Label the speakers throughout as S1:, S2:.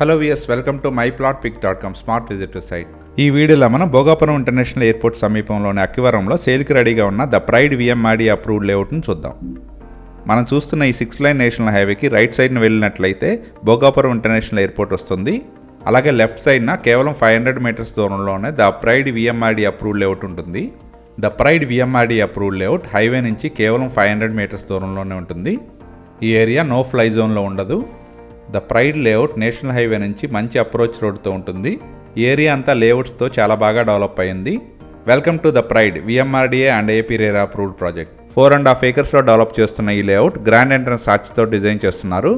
S1: Hello viewers, welcome to myplotpic.com smart visitor site. ఈ వీడియోలో మనం భోగాపురం ఇంటర్నేషనల్ ఎయిర్పోర్ట్ సమీపంలోని అక్కివరంలో సేల్కి రెడీగా ఉన్న ద ప్రైడ్ విఎంఆర్డి అప్రూవ్డ్ లేఅవుట్ను చూద్దాం. మనం చూస్తున్న ఈ 6 లైన్ నేషనల్ హైవేకి రైట్ సైడ్ని వెళ్ళినట్లయితే భోగాపురం ఇంటర్నేషనల్ ఎయిర్పోర్ట్ వస్తుంది. అలాగే లెఫ్ట్ సైడ్న కేవలం 500 మీటర్స్ దూరంలోనే the pride VMRD approved layout ఉంటుంది. The pride VMRD approved layout highway నుంచి కేవలం 500 మీటర్స్ దూరంలోనే ఉంటుంది. ఈ ఏరియా నో ఫ్లై జోన్లో ఉండదు. The pride layout national highway నుంచి మంచి అప్రోచ్ రోడ్తో ఉంటుంది. ఈ ఏరియా అంతా లేఅవుట్స్తో చాలా బాగా డెవలప్ అయింది. Welcome to the pride VMRDA and AP RERA approved project. 4.5 acresలో డెవలప్ చేస్తున్న ఈ లేఅవుట్ గ్రాండ్ ఎంట్రన్స్ ఆర్చ్తో డిజైన్ చేస్తున్నారు.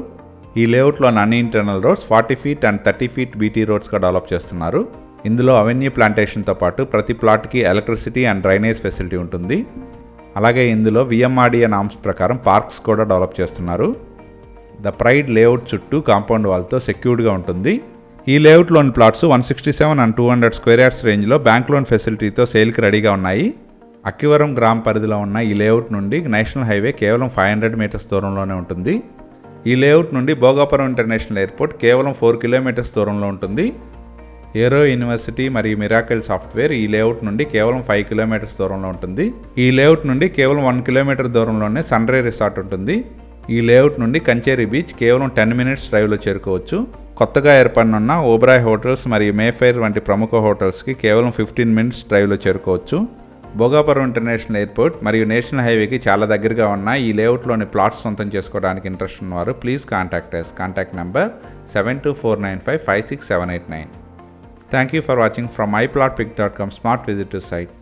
S1: ఈ లేఅవుట్లోని అన్ని internal roads 40 feet and 30 feet BT రోడ్స్గా డెవలప్ చేస్తున్నారు. ఇందులో అవెన్యూ ప్లాంటేషన్తో పాటు ప్రతి ప్లాట్కి ఎలక్ట్రిసిటీ అండ్ డ్రైనేజ్ ఫెసిలిటీ ఉంటుంది. అలాగే ఇందులో విఎంఆర్డిఏ నామ్స్ ప్రకారం పార్క్స్ కూడా డెవలప్ చేస్తున్నారు. ద ప్రైడ్ లేఅవుట్ చుట్టూ కాంపౌండ్ వాల్తో సెక్యూర్డ్గా ఉంటుంది. ఈ లేఅవుట్లోని ప్లాట్స్ 167 అండ్ 200 square yards రేంజ్లో బ్యాంక్ లోన్ ఫెసిలిటీతో సేల్కి రెడీగా ఉన్నాయి. అక్కివరం గ్రామ పరిధిలో ఉన్న ఈ లేఅవుట్ నుండి నేషనల్ హైవే కేవలం 500 మీటర్స్ దూరంలోనే ఉంటుంది. ఈ లేఅవుట్ నుండి భోగాపురం ఇంటర్నేషనల్ ఎయిర్పోర్ట్ కేవలం 4 kilometers దూరంలో ఉంటుంది. ఏరో యూనివర్సిటీ మరియు మిరాకిల్ సాఫ్ట్వేర్ ఈ లేఅవుట్ నుండి కేవలం 5 kilometers దూరంలో ఉంటుంది. ఈ లేఅవుట్ నుండి కేవలం 1 kilometer దూరంలోనే సన్ రే రిసార్ట్ ఉంటుంది. ఈ లేఅవుట్ నుండి కంచేరి బీచ్ కేవలం 10 minutes డ్రైవ్లో చేరుకోవచ్చు. కొత్తగా ఏర్పడనున్న ఓబ్రాయ్ హోటల్స్ మరియు మేఫైర్ వంటి ప్రముఖ హోటల్స్కి కేవలం 15 minutes డ్రైవ్లో చేరుకోవచ్చు. భోగాపురం ఇంటర్నేషనల్ ఎయిర్పోర్ట్ మరియు నేషనల్ హైవేకి చాలా దగ్గరగా ఉన్న ఈ లేఅవుట్లోని ప్లాట్స్ సొంతం చేసుకోవడానికి ఇంట్రెస్ట్ ఉన్నవారు please contact us. Contact number 7249556789. Thank you for watching from myplotpic.com smart visitor site.